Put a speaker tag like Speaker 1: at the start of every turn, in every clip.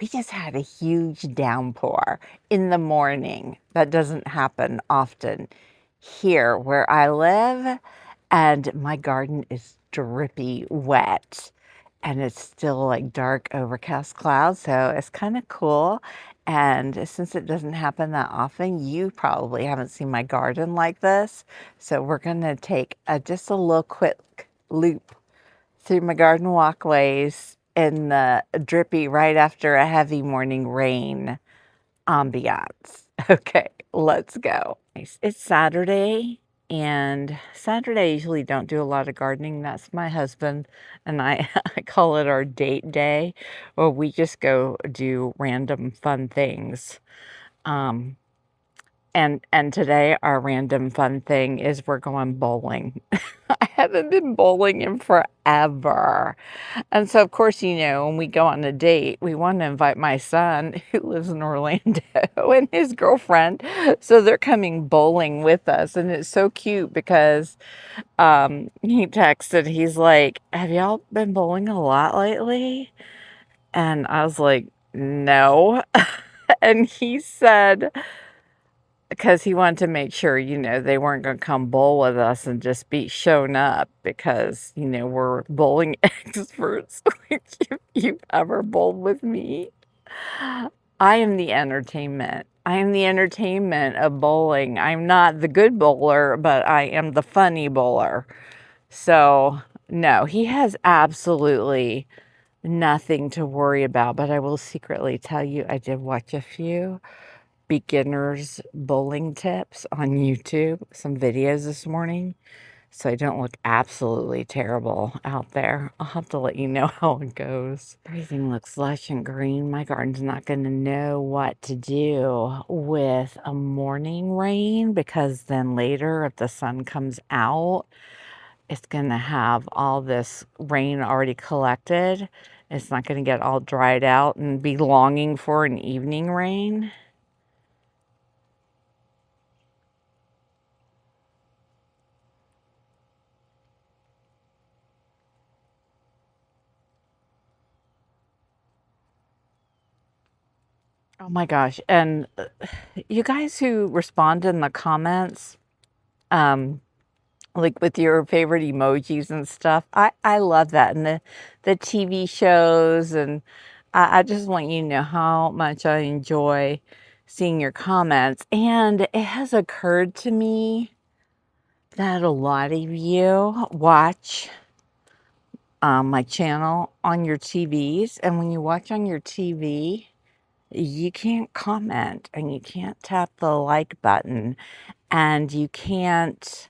Speaker 1: We just had a huge downpour in the morning. That doesn't happen often here where I live, and my garden is drippy wet, and it's still like dark overcast clouds, so it's kind of cool. And since it doesn't happen that often, you probably haven't seen my garden like this. So we're gonna take just a little quick loop through my garden walkways in the drippy right after a heavy morning rain ambiance. Okay, let's go. It's Saturday, and Saturday I usually don't do a lot of gardening. That's my husband and I, I call it our date day, where we just go do random fun things. Um, and today our random fun thing is we're going bowling. I haven't been bowling in forever. And so, of course, when we go on a date, we want to invite my son, who lives in Orlando, and his girlfriend. So they're coming bowling with us. And it's so cute because he texted, he's like, "Have y'all been bowling a lot lately?" And I was like, "No." And he said, because he wanted to make sure, they weren't going to come bowl with us and just be shown up because, we're bowling experts. If you've ever bowled with me, I am the entertainment. I am the entertainment of bowling. I'm not the good bowler, but I am the funny bowler. So, no, he has absolutely nothing to worry about. But I will secretly tell you, I did watch a few beginners bowling tips on YouTube, some videos this morning, so I don't look absolutely terrible out there. I'll have to let you know how it goes. Everything looks lush and green. My garden's not going to know what to do with a morning rain, because then later, if the sun comes out, it's going to have all this rain already collected. It's not going to get all dried out and be longing for an evening rain. Oh my gosh. And you guys who respond in the comments, um, like with your favorite emojis and stuff, I love that. And the TV shows, and I just want you to know how much I enjoy seeing your comments. And it has occurred to me that a lot of you watch my channel on your TVs. And when you watch on your TV, you can't comment and you can't tap the like button and you can't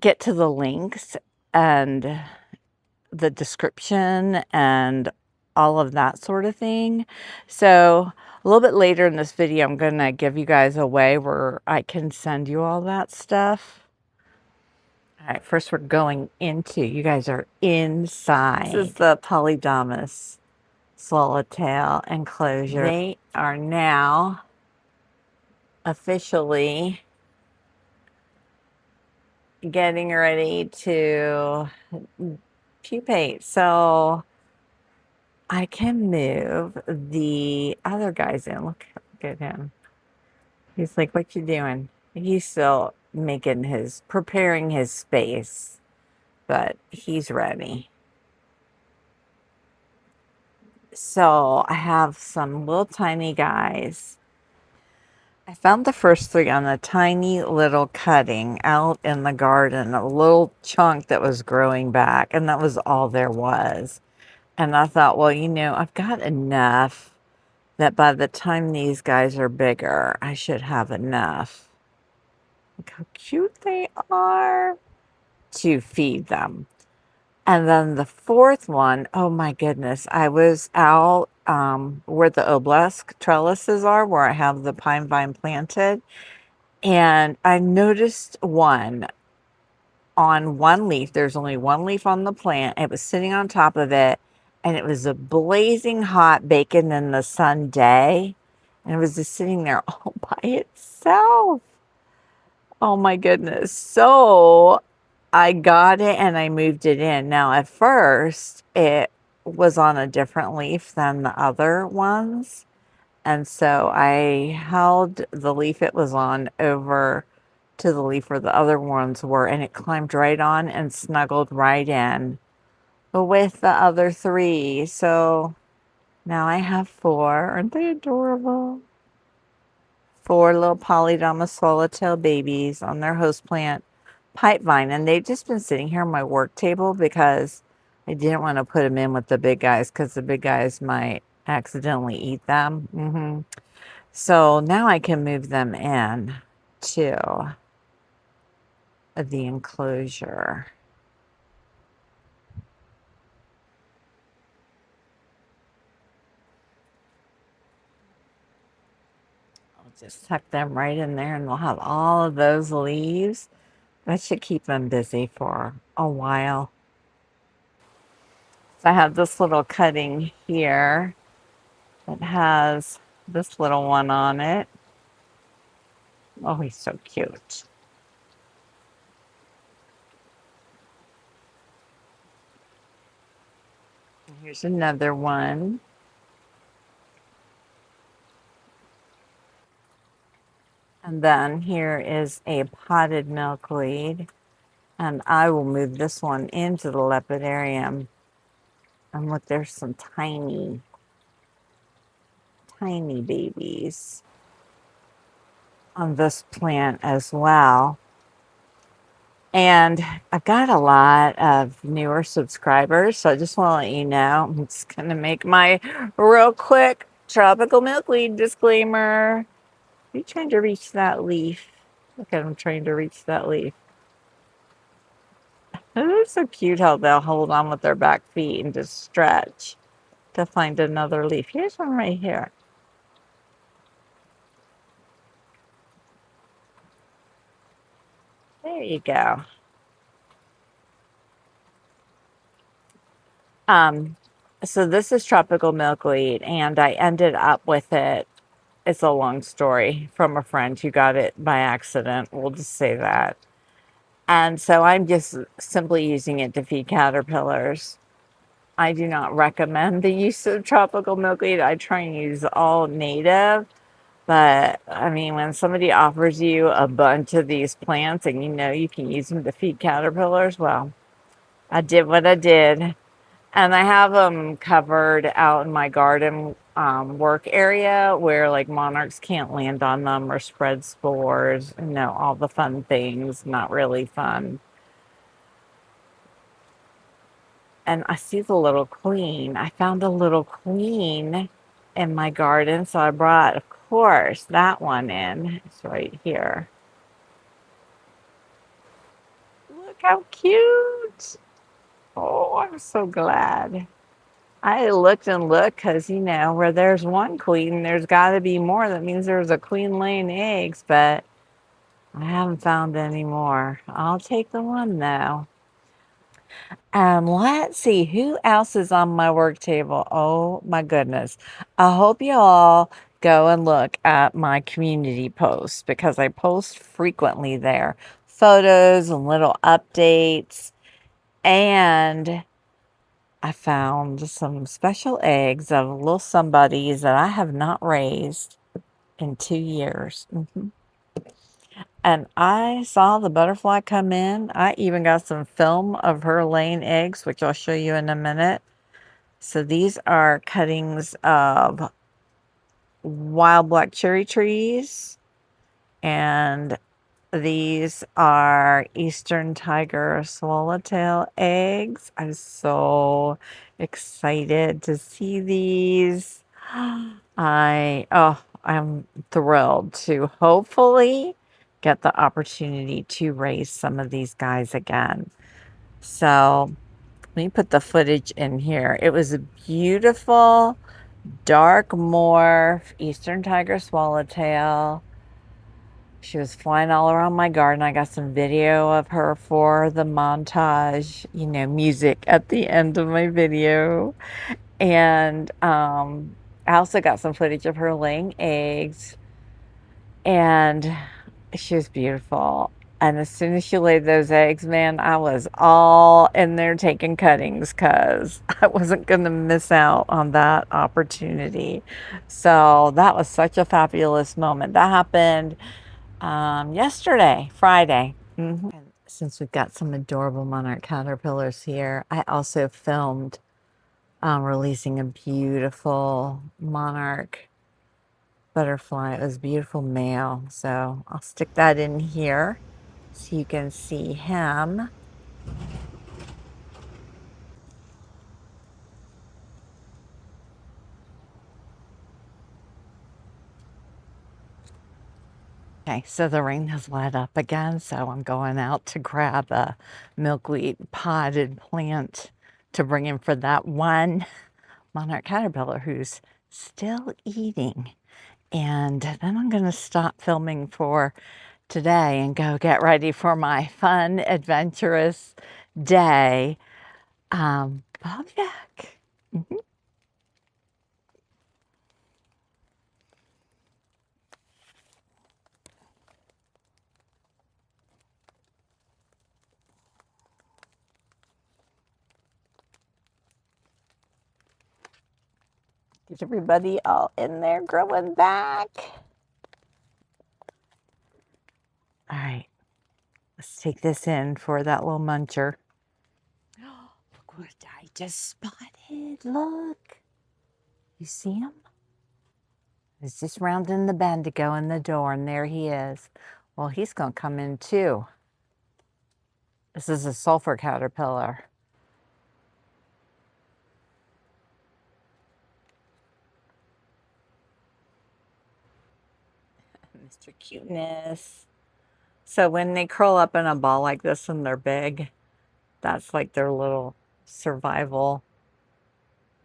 Speaker 1: get to the links and the description and all of that sort of thing. So a little bit later in this video, I'm going to give you guys a way where I can send you all that stuff. All right, first we're going into, you guys are inside. This is the Polydamas swallowtail enclosure. They are now officially getting ready to pupate. So I can move the other guys in. Look at him. He's like, "What you doing?" He's still preparing his space, but he's ready. So I have some little tiny guys. I found the first three on a tiny little cutting out in the garden, a little chunk that was growing back, and that was all there was. And I thought, well, I've got enough that by the time these guys are bigger, I should have enough. Look how cute they are, to feed them. And then the fourth one, oh my goodness, I was out where the obelisk trellises are, where I have the pine vine planted. And I noticed one on one leaf. There's only one leaf on the plant. It was sitting on top of it, and it was a blazing hot bacon in the sun day. And it was just sitting there all by itself. Oh my goodness. So I got it and I moved it in. Now, at first, it was on a different leaf than the other ones. And so I held the leaf it was on over to the leaf where the other ones were, and it climbed right on and snuggled right in with the other three. So now I have four. Aren't they adorable? Four little Polydama swallowtail babies on their host plant pipe vine. And they've just been sitting here on my work table because I didn't want to put them in with the big guys because the big guys might accidentally eat them. So now I can move them in to the enclosure. I'll just tuck them right in there and they'll have all of those leaves. That should keep them busy for a while. So I have this little cutting here that has this little one on it. Oh, he's so cute. Here's another one. And then here is a potted milkweed. And I will move this one into the lepidarium. And look, there's some tiny, tiny babies on this plant as well. And I've got a lot of newer subscribers, so I just want to let you know, I'm just going to make my real quick tropical milkweed disclaimer. Are you trying to reach that leaf? Look at him trying to reach that leaf. It's so cute how they'll hold on with their back feet and just stretch to find another leaf. Here's one right here. There you go. So this is tropical milkweed, and I ended up with it. It's a long story from a friend who got it by accident. We'll just say that. And so I'm just simply using it to feed caterpillars. I do not recommend the use of tropical milkweed. I try and use all native. But I mean, when somebody offers you a bunch of these plants and you know you can use them to feed caterpillars, well, I did what I did. And I have them covered out in my garden work area where like monarchs can't land on them or spread spores, all the fun things, not really fun. And I see the little queen. I found a little queen in my garden, so I brought, of course, that one in. It's right here. Look how cute. Oh, I'm so glad. I looked and looked because, where there's one queen, there's got to be more. That means there's a queen laying eggs, but I haven't found any more. I'll take the one, though. And let's see who else is on my work table. Oh, my goodness. I hope you all go and look at my community posts because I post frequently there. Photos and little updates. And I found some special eggs of little somebodies that I have not raised in 2 years. And I saw the butterfly come in. I even got some film of her laying eggs, which I'll show you in a minute. So these are cuttings of wild black cherry trees. And these are Eastern tiger swallowtail eggs. I'm so excited to see these. I'm thrilled to hopefully get the opportunity to raise some of these guys again. So let me put the footage in here. It was a beautiful dark morph Eastern tiger swallowtail. She was flying all around my garden. I got some video of her for the montage, music at the end of my video. And I also got some footage of her laying eggs. And she was beautiful. And as soon as she laid those eggs, man, I was all in there taking cuttings because I wasn't going to miss out on that opportunity. So that was such a fabulous moment. That happened yesterday, Friday. And since we've got some adorable monarch caterpillars here, I also filmed releasing a beautiful monarch butterfly. It was a beautiful male. So I'll stick that in here so you can see him. Okay, so the rain has let up again, so I'm going out to grab a milkweed potted plant to bring in for that one monarch caterpillar who's still eating. And then I'm going to stop filming for today and go get ready for my fun, adventurous day. I'll be back. Get everybody all in there growing back. All right, let's take this in for that little muncher. Look what I just spotted. Look. You see him? He's just rounding the bend to go in the door, and there he is. Well, he's going to come in too. This is a sulfur caterpillar. Mr. Cuteness. So when they curl up in a ball like this and they're big, that's like their little survival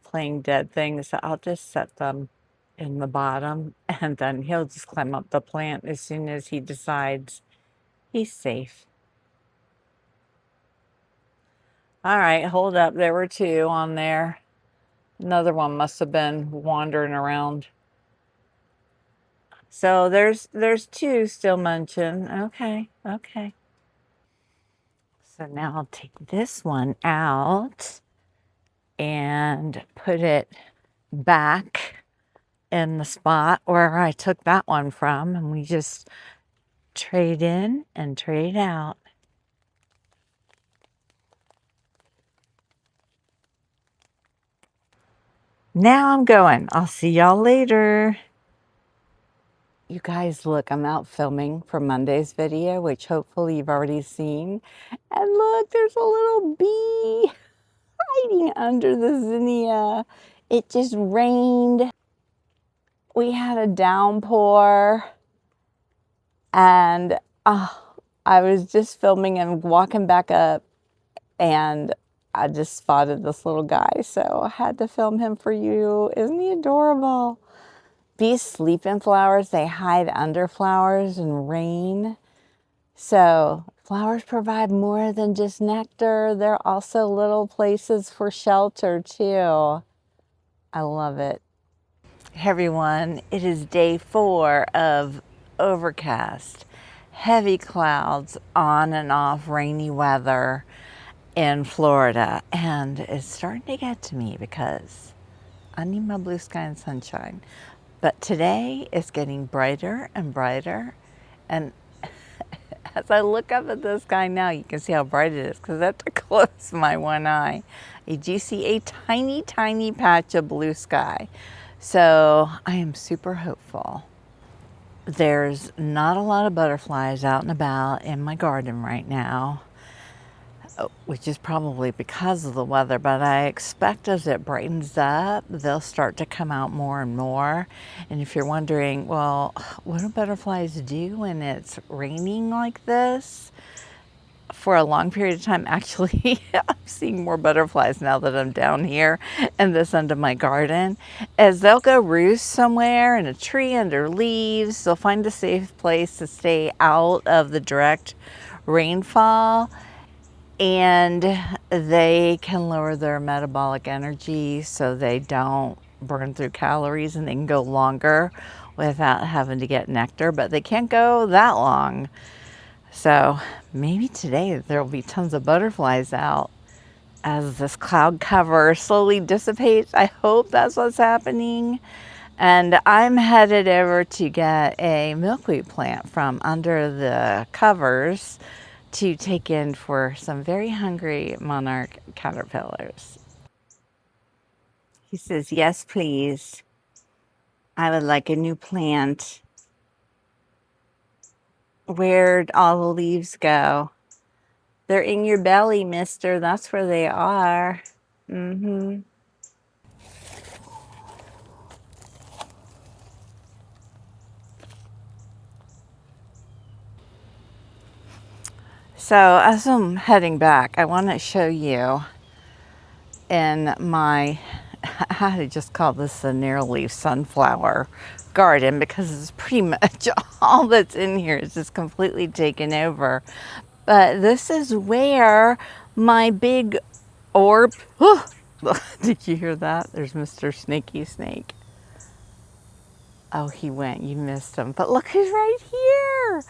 Speaker 1: playing dead thing. So I'll just set them in the bottom, and then he'll just climb up the plant as soon as he decides he's safe. All right, hold up. There were two on there. Another one must have been wandering around. So there's two still munching. Okay, okay. So now I'll take this one out and put it back in the spot where I took that one from, and we just trade in and trade out. Now I'm going. I'll see y'all later. You guys, look, I'm out filming for Monday's video, which hopefully you've already seen. And look, there's a little bee hiding under the zinnia. It just rained. We had a downpour. And I was just filming and walking back up, and I just spotted this little guy. So I had to film him for you. Isn't he adorable? Bees sleep in flowers. They hide under flowers in rain. So flowers provide more than just nectar. They're also little places for shelter too. I love it. Hey everyone, it is day 4 of overcast, heavy clouds, on and off rainy weather in Florida. And it's starting to get to me because I need my blue sky and sunshine. But today it's getting brighter and brighter. And as I look up at the sky now, you can see how bright it is because I have to close my one eye. I do see a tiny, tiny patch of blue sky. So I am super hopeful. There's not a lot of butterflies out and about in my garden right now, which is probably because of the weather, but I expect as it brightens up, they'll start to come out more and more. And if you're wondering, well, what do butterflies do when it's raining like this? For a long period of time, actually, I'm seeing more butterflies now that I'm down here in this end of my garden, as they'll go roost somewhere in a tree under leaves. They'll find a safe place to stay out of the direct rainfall, and they can lower their metabolic energy so they don't burn through calories, and they can go longer without having to get nectar, but they can't go that long. So maybe today there will be tons of butterflies out as this cloud cover slowly dissipates. I hope that's what's happening. And I'm headed over to get a milkweed plant from under the covers to take in for some very hungry monarch caterpillars. He says, yes, please. I would like a new plant. Where'd all the leaves go? They're in your belly, mister. That's where they are. Mm-hmm. So as I'm heading back, I want to show you in my, I had to just call this a narrow-leaf sunflower garden because it's pretty much all that's in here is just completely taken over. But this is where my big orb, did you hear that? There's Mr. Snaky Snake. Oh, he went, you missed him. But look who's right here.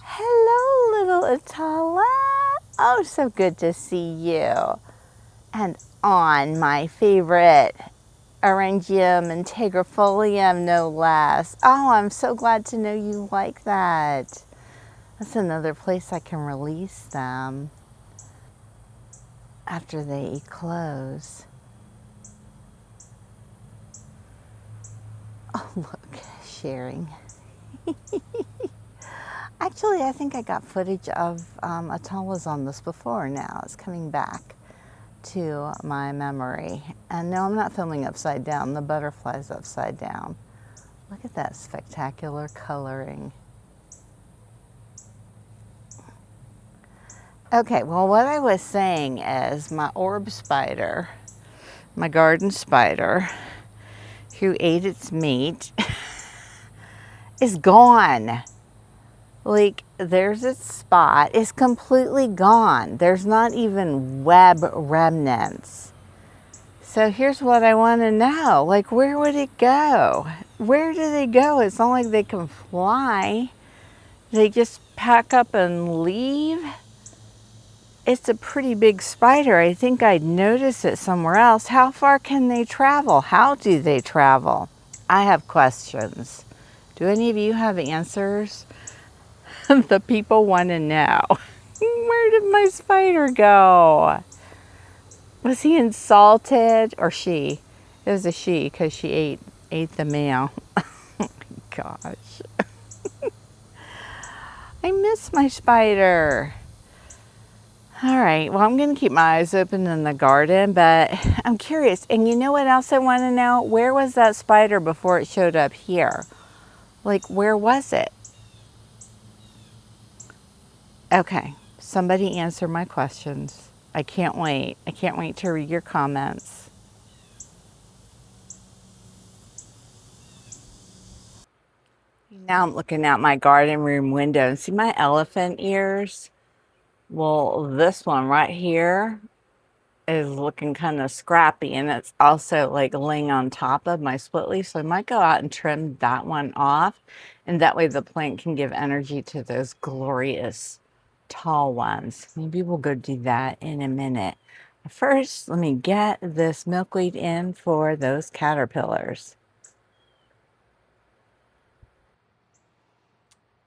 Speaker 1: Hello, little Atala. Oh, so good to see you. And on my favorite Orangium integrifolium, no less. Oh, I'm so glad to know you like that. That's another place I can release them after they close. Oh, look, sharing. Actually, I think I got footage of Atala's on this before now. It's coming back to my memory. And no, I'm not filming upside down. The butterfly's upside down. Look at that spectacular coloring. Okay, well, what I was saying is my orb spider, my garden spider, who ate its meat, is gone. Like, there's its spot. It's completely gone. There's not even web remnants. So here's what I want to know. Like, where would it go? Where do they go? It's not like they can fly. They just pack up and leave. It's a pretty big spider. I think I'd notice it somewhere else. How far can they travel? How do they travel? I have questions. Do any of you have answers? The people want to know. Where did my spider go? Was he insulted? Or she? It was a she because she ate the male. Oh my gosh. I miss my spider. All right, well, I'm going to keep my eyes open in the garden, but I'm curious. And you know what else I want to know? Where was that spider before it showed up here? Like, where was it? Okay, somebody answer my questions. I can't wait. I can't wait to read your comments. Now I'm looking out my garden room window and see my elephant ears? Well, this one right here is looking kind of scrappy, and it's also like laying on top of my split leaf. So I might go out and trim that one off, and that way the plant can give energy to those glorious tall ones. Maybe we'll go do that in a minute. First, let me get this milkweed in for those caterpillars.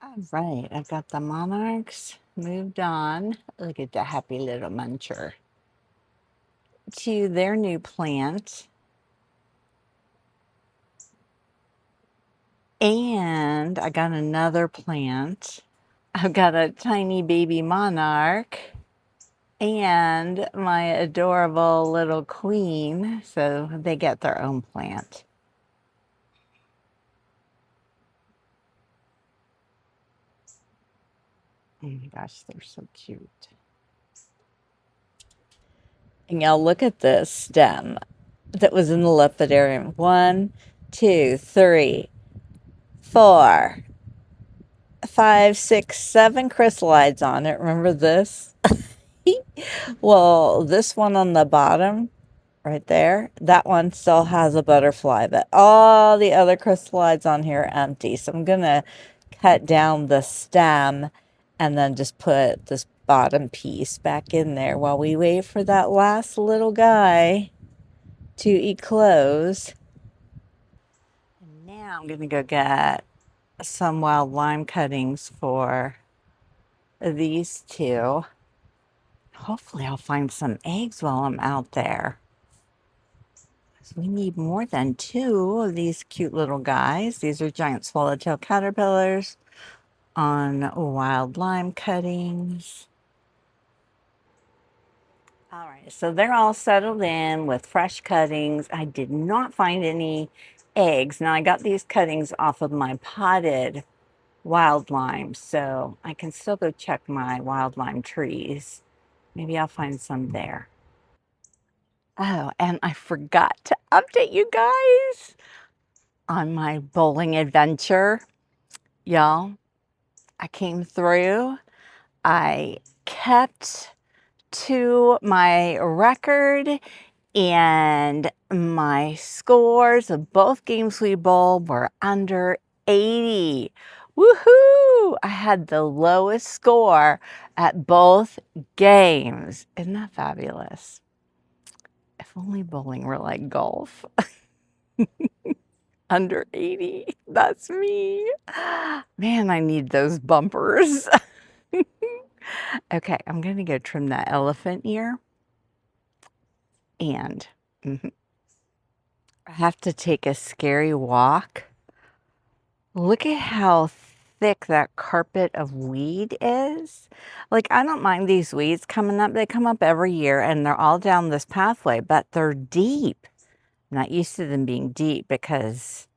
Speaker 1: All right, I've got the monarchs moved on. Look at the happy little muncher. To their new plant. And I got another plant. I've got a tiny baby monarch and my adorable little queen. So they get their own plant. Oh my gosh, they're so cute. And y'all look at this stem that was in the lepidarium. 1, 2, 3, 4, 5, 6, 7 chrysalides on it. Remember this? Well, this one on the bottom right there, that one still has a butterfly, but all the other chrysalides on here are empty. So I'm going to cut down the stem and then just put this bottom piece back in there while we wait for that last little guy to eclose. And now I'm gonna go get some wild lime cuttings for these two. Hopefully I'll find some eggs while I'm out there. So we need more than 2 of these cute little guys. These are giant swallowtail caterpillars on wild lime cuttings. All right, so they're all settled in with fresh cuttings. I did not find any eggs. Now I got these cuttings off of my potted wild lime, so I can still go check my wild lime trees. Maybe I'll find some there. Oh, and I forgot to update you guys on my bowling adventure. Y'all, I came through. I kept to my record, and my scores of both games we bowled were under 80. Woohoo! I had the lowest score at both games. Isn't that fabulous? If only bowling were like golf. Under 80. That's me. Man, I need those bumpers. Okay, I'm going to go trim that elephant ear. And I have to take a scary walk. Look at how thick that carpet of weed is. Like, I don't mind these weeds coming up. They come up every year and they're all down this pathway, but they're deep. I'm not used to them being deep because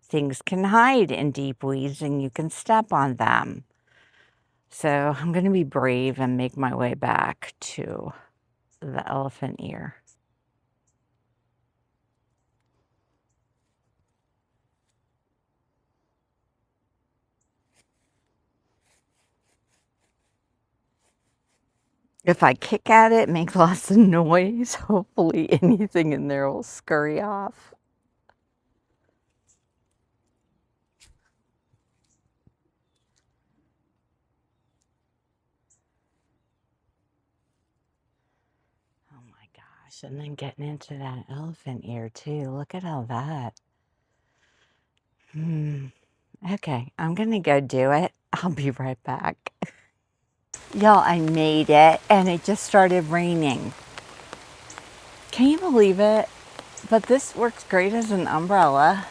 Speaker 1: things can hide in deep weeds and you can step on them. So I'm going to be brave and make my way back to the elephant ear. If I kick at it, make lots of noise, hopefully anything in there will scurry off. Oh my gosh, and then getting into that elephant ear too. Look at all that. Okay, I'm gonna go do it. I'll be right back. Y'all, I made it and it just started raining. Can you believe it? But this works great as an umbrella.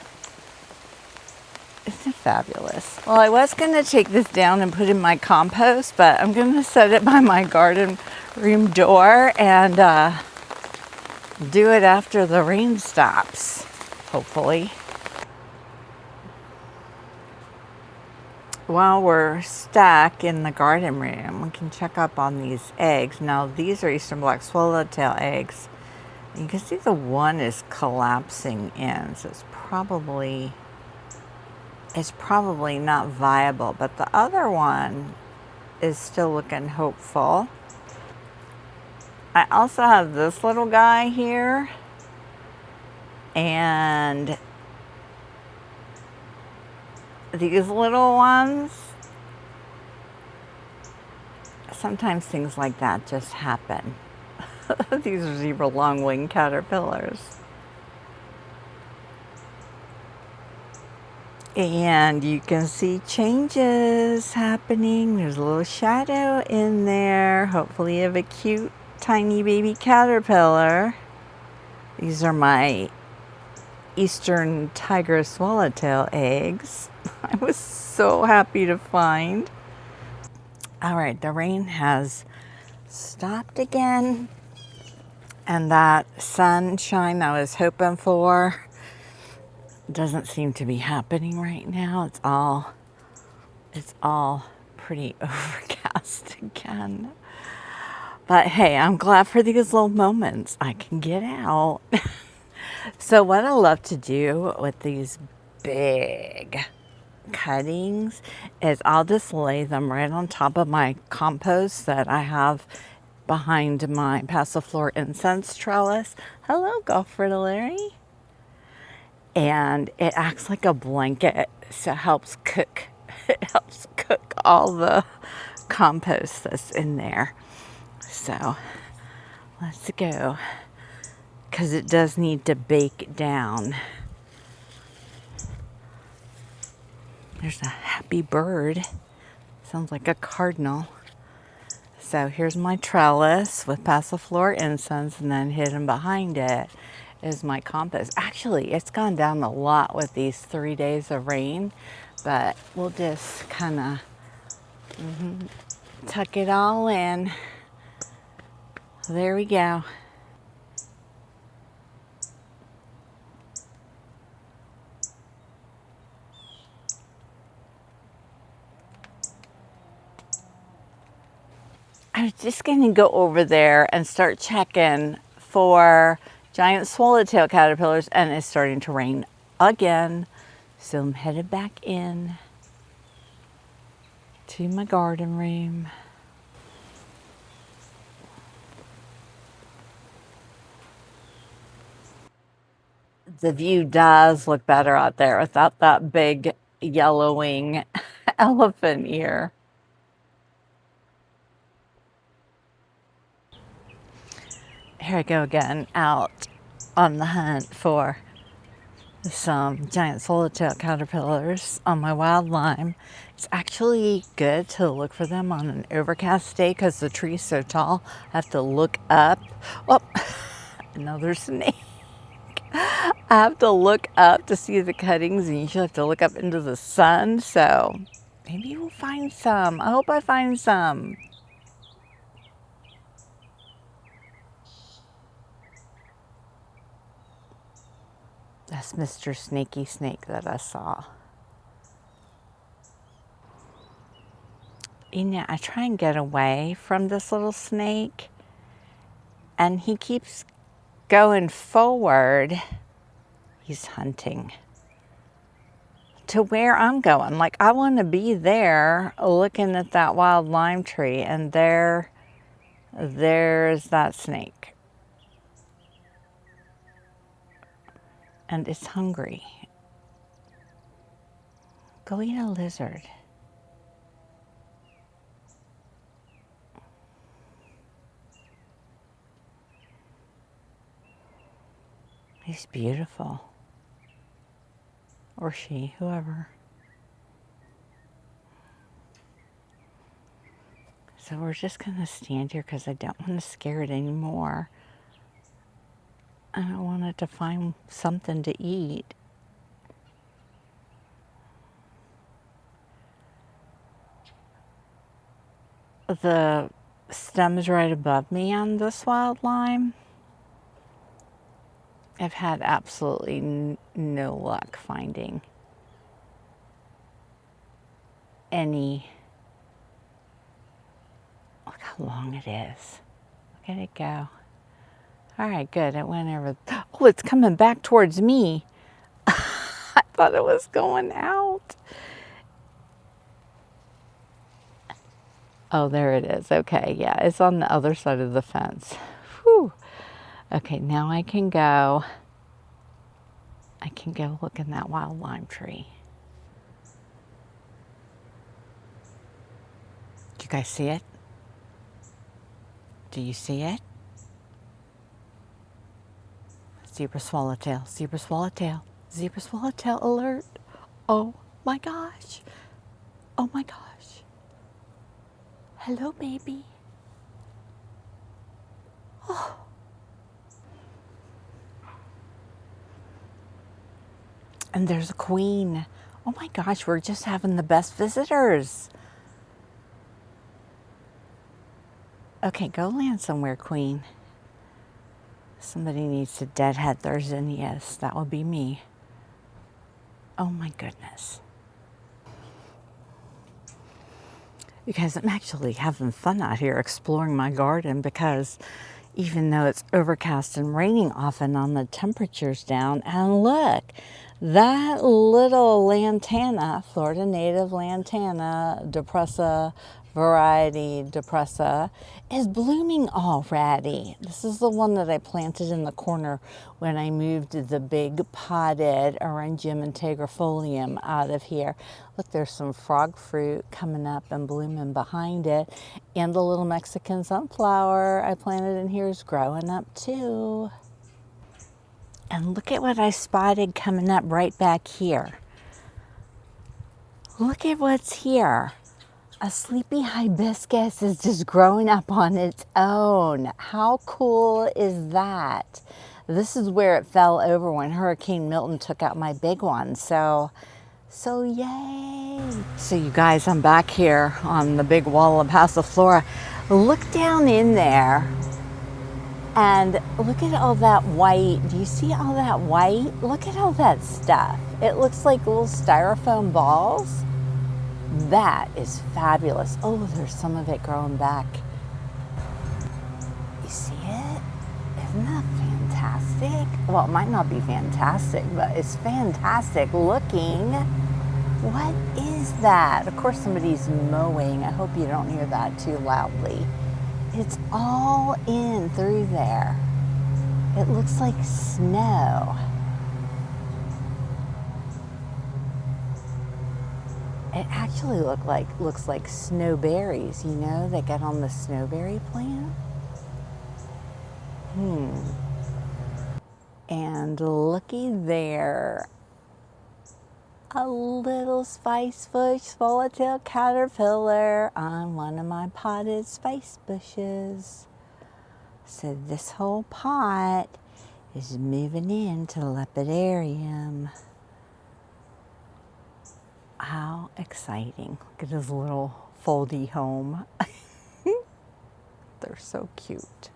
Speaker 1: Isn't it fabulous? Well, I was going to take this down and put in my compost, but I'm going to set it by my garden room door and do it after the rain stops, hopefully. While we're stuck in the garden room, we can check up on these eggs. Now, these are Eastern Black Swallowtail eggs. You can see the one is collapsing in, so it's probably not viable, but the other one is still looking hopeful. I also have this little guy here, and these little ones. Sometimes things like that just happen. These are zebra long-winged caterpillars. And you can see changes happening. There's a little shadow in there, hopefully of a cute tiny baby caterpillar. These are my Eastern tiger swallowtail eggs. I was so happy to find. All right, the rain has stopped again. And that sunshine I was hoping for doesn't seem to be happening right now. It's all pretty overcast again. But hey, I'm glad for these little moments. I can get out. So what I love to do with these big cuttings is I'll just lay them right on top of my compost that I have behind my passiflora incense trellis. Hello, Golf Larry. And it acts like a blanket, so it helps cook. It helps cook all the compost that's in there. So let's go, because it does need to bake down. There's a happy bird. Sounds like a cardinal. So here's my trellis with passiflora incense, and then hidden behind it is my compost. Actually, it's gone down a lot with these 3 days of rain, but we'll just kind of tuck it all in. There we go. I was just going to go over there and start checking for giant swallowtail caterpillars, and it's starting to rain again. So I'm headed back in to my garden room. The view does look better out there without that big yellowing elephant ear. Here I go again, out on the hunt for some giant swallowtail caterpillars on my wild lime. It's actually good to look for them on an overcast day because the tree's so tall. I have to look up. Oh, another snake. I have to look up to see the cuttings, and you usually have to look up into the sun. So maybe we'll find some. I hope I find some. That's Mr. Snaky Snake that I saw. You know, I try and get away from this little snake, and he keeps going forward. He's hunting to where I'm going. Like, I want to be there looking at that wild lime tree, and there's that snake. And it's hungry. Go eat a lizard. He's beautiful. Or she, whoever. So we're just gonna stand here because I don't want to scare it anymore. I don't want it to find something to eat. The stem is right above me on this wild lime. I've had absolutely no luck finding any. Look how long it is. Look at it go. All right, good. It went over. Oh, it's coming back towards me. I thought it was going out. Oh, there it is. Okay, yeah, it's on the other side of the fence. Whew. Okay, now I can go look in that wild lime tree. Do you guys see it? Do you see it? Zebra swallowtail, zebra swallowtail, zebra swallowtail alert. Oh my gosh. Oh my gosh. Hello, baby. Oh. And there's a queen. Oh my gosh, we're just having the best visitors. Okay, go land somewhere, queen. Somebody needs to deadhead their zinnias. That would be me. Oh my goodness. You guys, I'm actually having fun out here exploring my garden because even though it's overcast and raining often on, the temperature's down. And look, that little lantana, Florida native lantana, Depressa variety depressa is blooming already. This is the one that I planted in the corner when I moved the big potted Orangium integrifolium out of here. Look, there's some frog fruit coming up and blooming behind it. And the little Mexican sunflower I planted in here is growing up too. And look at what I spotted coming up right back here. Look at what's here. A sleepy hibiscus is just growing up on its own. How cool is that? This is where it fell over when Hurricane Milton took out my big one. So yay. So you guys, I'm back here on the big wall of Passiflora. Look down in there and look at all that white. Do you see all that white? Look at all that stuff. It looks like little styrofoam balls. That is fabulous. Oh, there's some of it growing back. You see it? Isn't that fantastic? Well, it might not be fantastic, but it's fantastic looking. What is that? Of course, somebody's mowing. I hope you don't hear that too loudly. It's all in through there. It looks like snow. It actually looks like snowberries, you know, that get on the snowberry plant. And looky there, a little spice bush swallowtail caterpillar on one of my potted spice bushes. So this whole pot is moving into lepidarium. How exciting. Look at his little foldy home. They're so cute.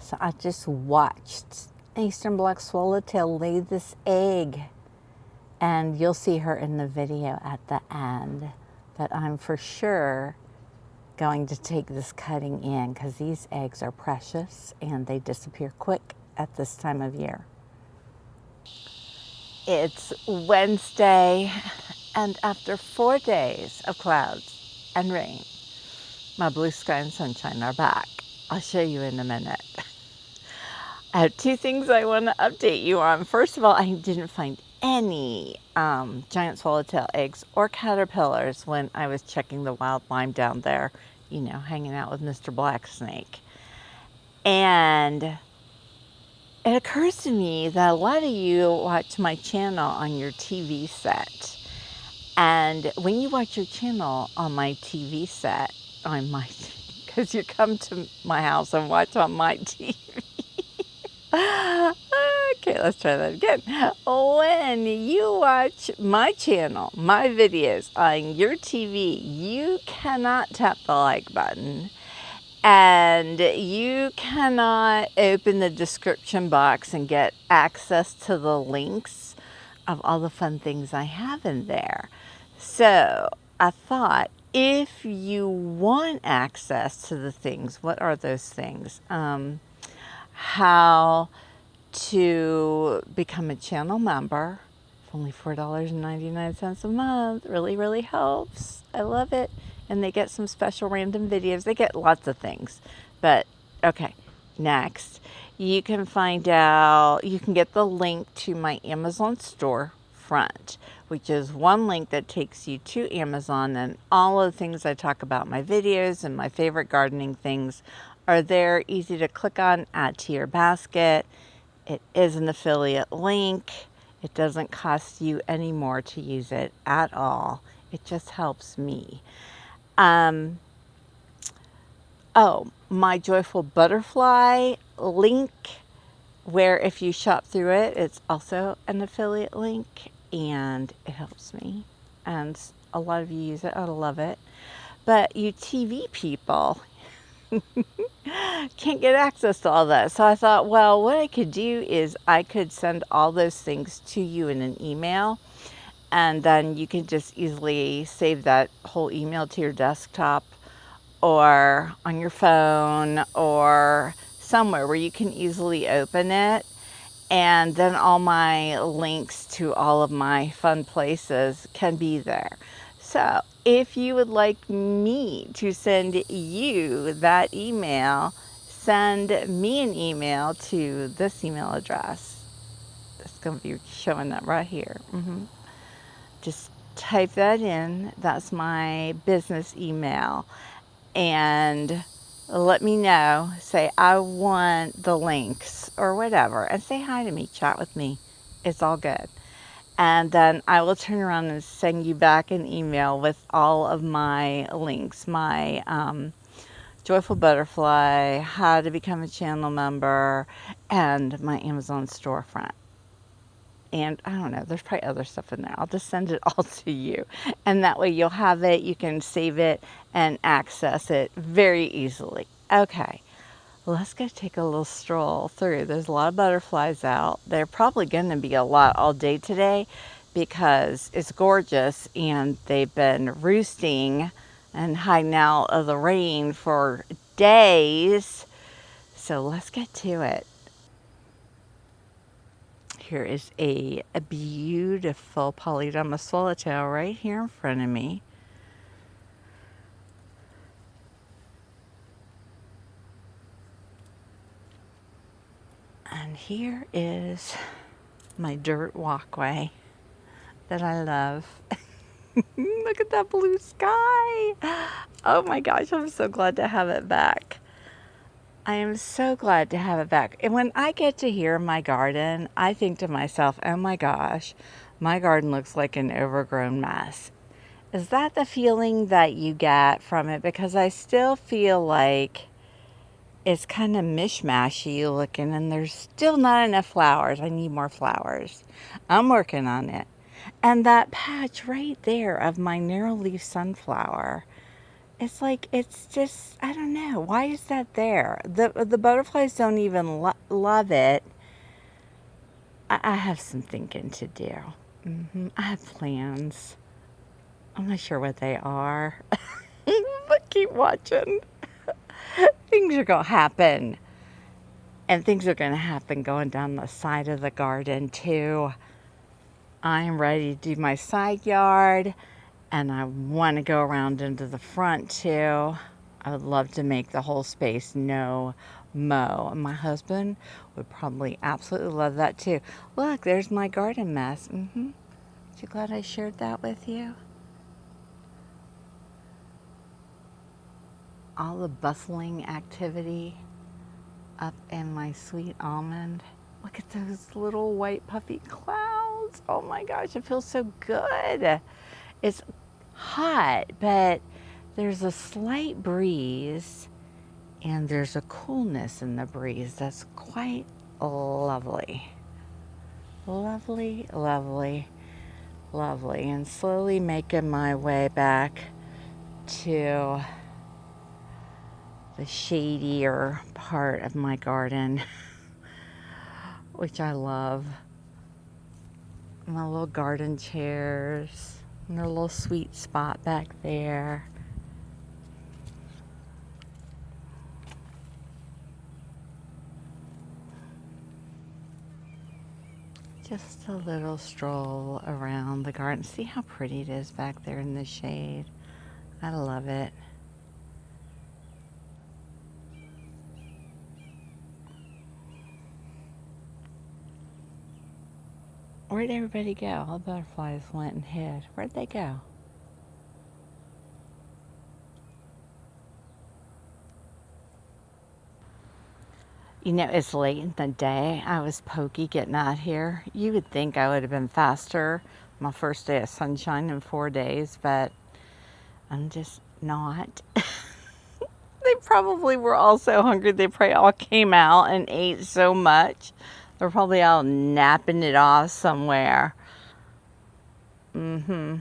Speaker 1: So I just watched Eastern Black Swallowtail lay this egg. And you'll see her in the video at the end. But I'm for sure going to take this cutting in because these eggs are precious and they disappear quick at this time of year. It's Wednesday, and after 4 days of clouds and rain, my blue sky and sunshine are back. I'll show you in a minute. I have two things I want to update you on. First of all, I didn't find any giant swallowtail eggs or caterpillars when I was checking the wild lime down there, you know, hanging out with Mr. Blacksnake. And it occurs to me that a lot of you watch my channel on your TV set. And when you watch your channel on my TV set, because you come to my house and watch on my TV. Okay, let's try that again. When you watch my channel, my videos on your TV, you cannot tap the like button. And you cannot open the description box and get access to the links of all the fun things I have in there. So I thought, if you want access to the things, what are those things? How to become a channel member. It's only $4.99 a month. Really, really helps. I love it. And they get some special random videos. They get lots of things. But, okay, next. You can find out, you can get the link to my Amazon store front, which is one link that takes you to Amazon, and all of the things I talk about in my videos and my favorite gardening things are there. Easy to click on, add to your basket. It is an affiliate link. It doesn't cost you any more to use it at all. It just helps me. Oh, my Joyful Butterfly link, where if you shop through it, it's also an affiliate link, and it helps me. And a lot of you use it. I love it. But you TV people can't get access to all that. So I thought, well, what I could do is I could send all those things to you in an email, and then you can just easily save that whole email to your desktop or on your phone or somewhere where you can easily open it. And then all my links to all of my fun places can be there. So if you would like me to send you that email, send me an email to this email address. It's going to be showing up right here. Just type that in. That's my business email. And let me know. Say, I want the links or whatever. And say hi to me. Chat with me. It's all good. And then I will turn around and send you back an email with all of my links, my Joyful Butterfly, how to become a channel member, and my Amazon storefront. And I don't know, there's probably other stuff in there. I'll just send it all to you. And that way you'll have it, you can save it and access it very easily. Okay, let's go take a little stroll through. There's a lot of butterflies out. They're probably going to be a lot all day today because it's gorgeous and they've been roosting and hiding out of the rain for days. So let's get to it. Here is a beautiful polydama swallowtail right here in front of me. And here is my dirt walkway that I love. Look at that blue sky. Oh my gosh, I'm so glad to have it back. I am so glad to have it back. And when I get to here in my garden, I think to myself, oh my gosh, my garden looks like an overgrown mess. Is that the feeling that you get from it? Because I still feel like it's kind of mishmashy looking and there's still not enough flowers. I need more flowers. I'm working on it. And that patch right there of my narrow leaf sunflower, it's like, it's just, I don't know. Why is that there? The butterflies don't even love it. I have some thinking to do. I have plans. I'm not sure what they are. But keep watching. Things are going to happen. And things are going to happen going down the side of the garden too. I'm ready to do my side yard. And I want to go around into the front too. I would love to make the whole space no mow. And my husband would probably absolutely love that too. Look, there's my garden mess. Aren't you glad I shared that with you? All the bustling activity up in my sweet almond. Look at those little white puffy clouds. Oh my gosh, it feels so good. It's hot, but there's a slight breeze and there's a coolness in the breeze that's quite lovely. Lovely, lovely, lovely. And slowly making my way back to the shadier part of my garden, which I love. My little garden chairs and their little sweet spot back there. Just a little stroll around the garden. See how pretty it is back there in the shade. I love it. Where'd everybody go? All the butterflies went and hid. Where'd they go? You know, it's late in the day. I was pokey getting out here. You would think I would have been faster my first day of sunshine in 4 days, but I'm just not. They probably were all so hungry. They probably all came out and ate so much. They're probably all napping it off somewhere. Hey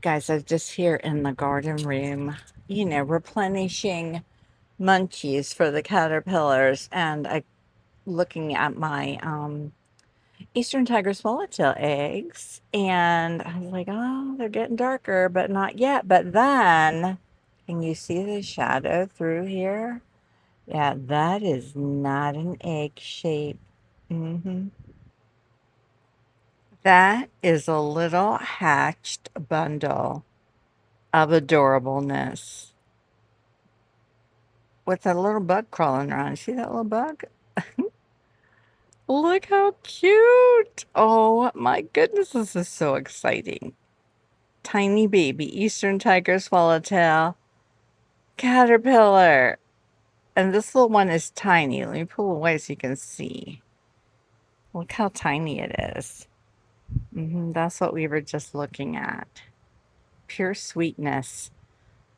Speaker 1: guys, I was just here in the garden room, you know, replenishing munchies for the caterpillars, and I looking at my Eastern Tiger Swallowtail eggs, and I was like, oh, they're getting darker, but not yet. But then Can you see the shadow through here? Yeah, that is not an egg shape. That is a little hatched bundle of adorableness with a little bug crawling around. See that little bug? Look how cute. Oh my goodness, this is so exciting. Tiny baby eastern tiger swallowtail caterpillar. And this little one is tiny. Let me pull away so you can see. Look how tiny it is. That's what we were just looking at. Pure sweetness.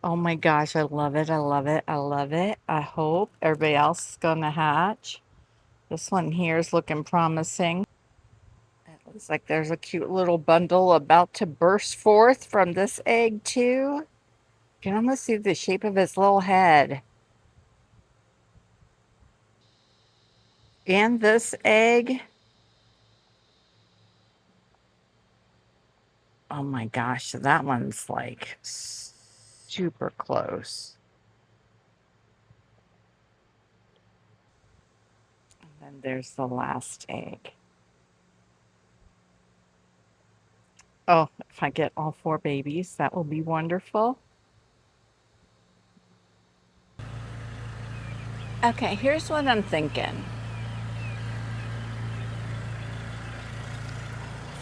Speaker 1: Oh my gosh, I love it. I love it. I love it. I hope everybody else is going to hatch. This one here is looking promising. It looks like there's a cute little bundle about to burst forth from this egg too. You can almost see the shape of his little head. And this egg. Oh my gosh, that one's like super close. And then there's the last egg. Oh, if I get all 4 babies, that will be wonderful. Okay, here's what I'm thinking.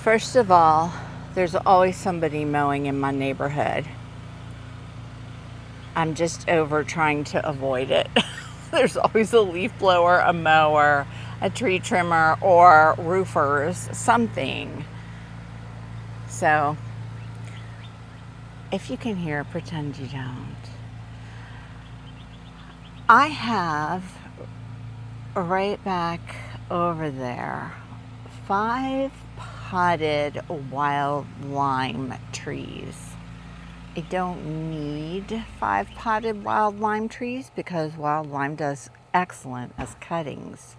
Speaker 1: First of all, there's always somebody mowing in my neighborhood. I'm just over trying to avoid it. There's always a leaf blower, a mower, a tree trimmer, or roofers, something. So, if you can hear, pretend you don't. I have right back over there 5 potted wild lime trees. I don't need 5 potted wild lime trees because wild lime does excellent as cuttings.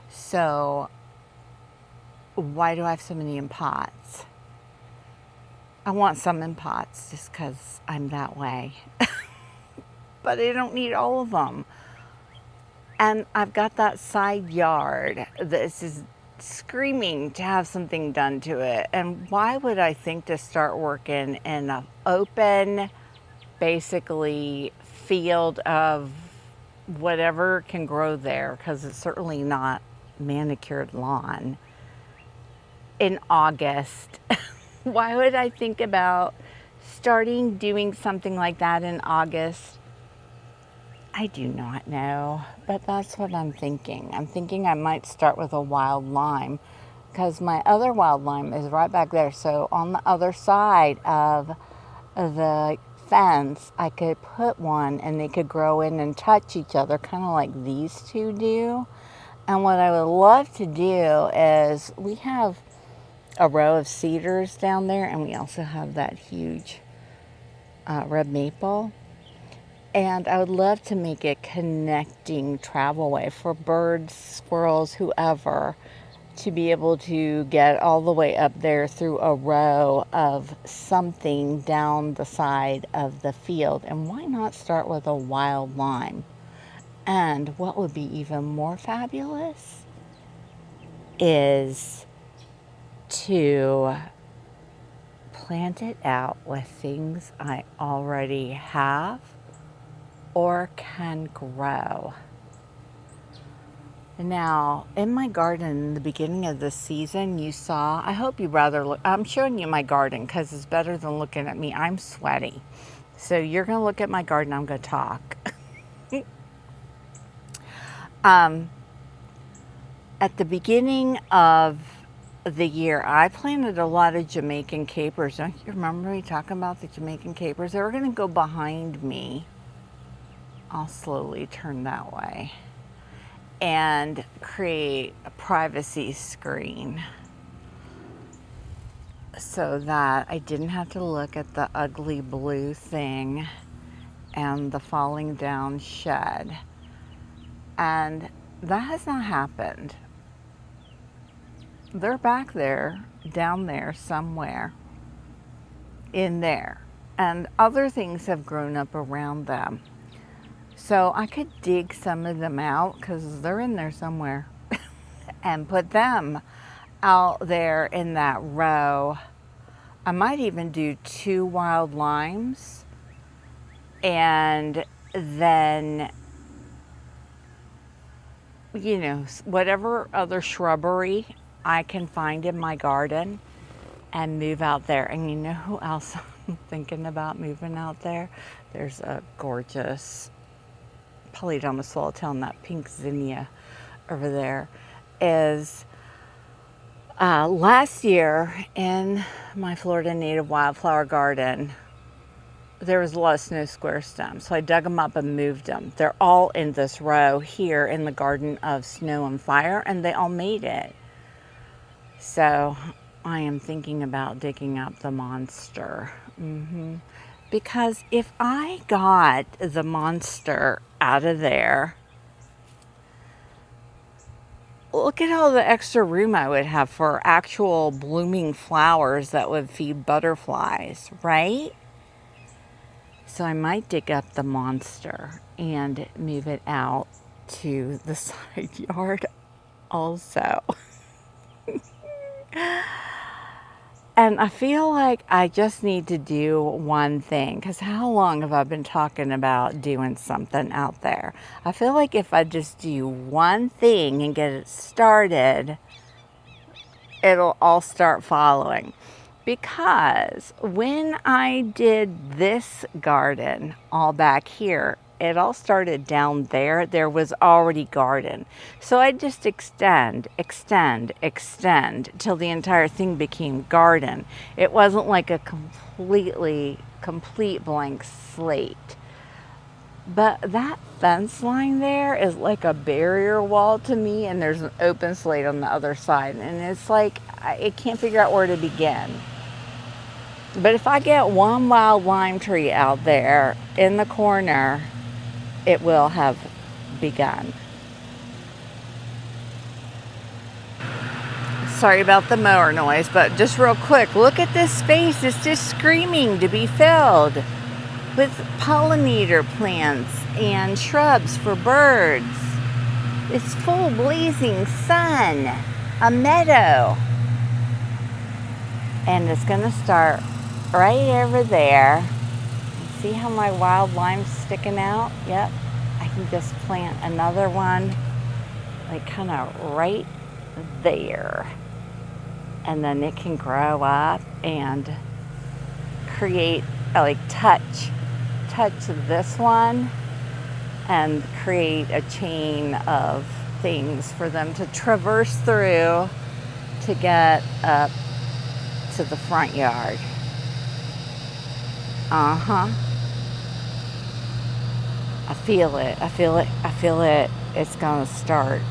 Speaker 1: So why do I have so many in pots? I want some in pots just because I'm that way. But I don't need all of them. And I've got that side yard that is screaming to have something done to it. And why would I think to start working in an open, basically, field of whatever can grow there, because it's certainly not manicured lawn, in August? Why would I think about starting doing something like that in August? I do not know, but that's what I'm thinking. I'm thinking I might start with a wild lime because my other wild lime is right back there. So on the other side of the fence, I could put one and they could grow in and touch each other, kind of like these two do. And what I would love to do is we have a row of cedars down there, and we also have that huge red maple. And I would love to make a connecting travel way for birds, squirrels, whoever, to be able to get all the way up there through a row of something down the side of the field. And why not start with a wild lime? And what would be even more fabulous is to plant it out with things I already have or can grow. Now, in my garden in the beginning of the season, you saw, I hope you rather look, I'm showing you my garden because it's better than looking at me. I'm sweaty. So you're going to look at my garden, I'm going to talk. At the beginning of the year, I planted a lot of Jamaican capers. Don't you remember me talking about the Jamaican capers? They were going to go behind me. I'll slowly turn that way and create a privacy screen so that I didn't have to look at the ugly blue thing and the falling down shed. And that has not happened. They're back there, down there somewhere in there. and other things have grown up around them. So I could dig some of them out because they're in there somewhere and put them out there in that row. I might even do 2 wild limes and then, you know, whatever other shrubbery I can find in my garden and move out there. And you know who else I'm thinking about moving out there? There's a gorgeous Polydamas swallowtail, and that pink zinnia over there is last year in my Florida native wildflower garden, there was a lot of snow square stems. So I dug them up and moved them. They're all in this row here in the Garden of Snow and Fire, and they all made it. So I am thinking about digging up the monster. Because if I got the monster out of there, look at all the extra room I would have for actual blooming flowers that would feed butterflies, right? So I might dig up the monster and move it out to the side yard also. And I feel like I just need to do one thing, because how long have I been talking about doing something out there? I feel like if I just do one thing and get it started, it'll all start following. Because when I did this garden all back here, it all started down there. There was already garden. So I just extend till the entire thing became garden. It wasn't like a complete blank slate. But that fence line there is like a barrier wall to me, and there's an open slate on the other side. And it's like, I can't figure out where to begin. But if I get one wild lime tree out there in the corner, it will have begun. Sorry about the mower noise, but just real quick, look at this space. It's just screaming to be filled with pollinator plants and shrubs for birds. It's full blazing sun, a meadow. And it's gonna start right over there. See how my wild lime's sticking out? Yep. I can just plant another one, like kind of right there. And then it can grow up and create, like touch this one and create a chain of things for them to traverse through to get up to the front yard. I feel it. It's gonna start.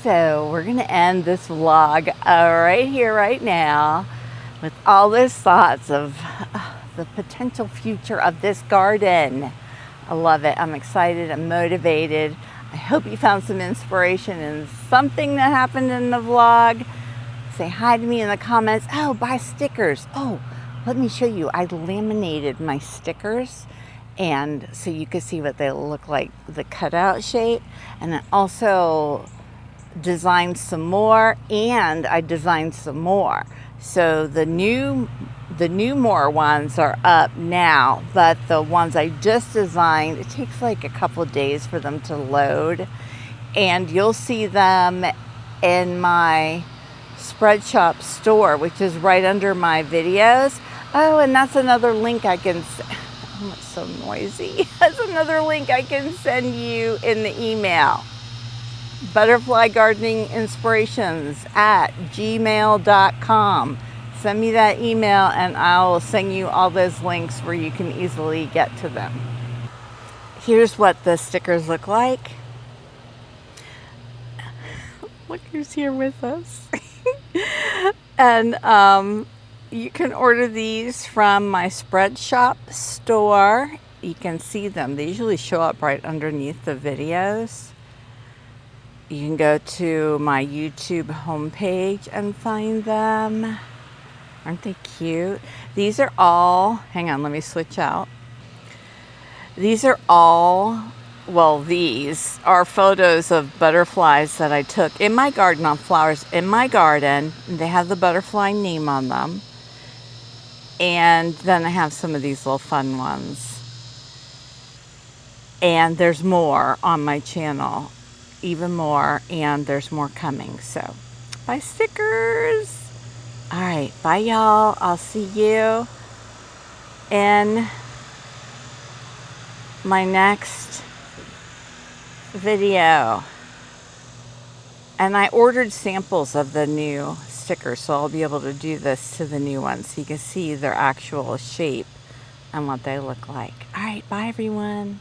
Speaker 1: So we're gonna end this vlog right here, right now, with all those thoughts of the potential future of this garden. I love it. I'm excited. I'm motivated. I hope you found some inspiration in something that happened in the vlog. Say hi to me in the comments. Oh, buy stickers. Oh, let me show you. I laminated my stickers, and so you can see what they look like, the cutout shape. And I also designed some more, and I designed some more. So the new more ones are up now, but the ones I just designed, it takes like a couple of days for them to load, and you'll see them in my Spreadshop store, which is right under my videos. Oh, and that's another link I can oh, it's so noisy. That's another link I can send you in the email. Butterfly Gardening Inspirations at gmail.com. Send me that email and I'll send you all those links where you can easily get to them. Here's what the stickers look like. Look who's here with us. And you can order these from my Spreadshop store. You can see them. They usually show up right underneath the videos. You can go to my YouTube homepage and find them. Aren't they cute? These are all, hang on, let me switch out. These are all, well, these are photos of butterflies that I took in my garden on flowers in my garden. They have the butterfly name on them. And then I have some of these little fun ones. And there's more on my channel, even more, and there's more coming. So, buy stickers. All right, bye y'all. I'll see you in my next video. And I ordered samples of the new stickers, so I'll be able to do this to the new ones so you can see their actual shape and what they look like. All right, bye everyone.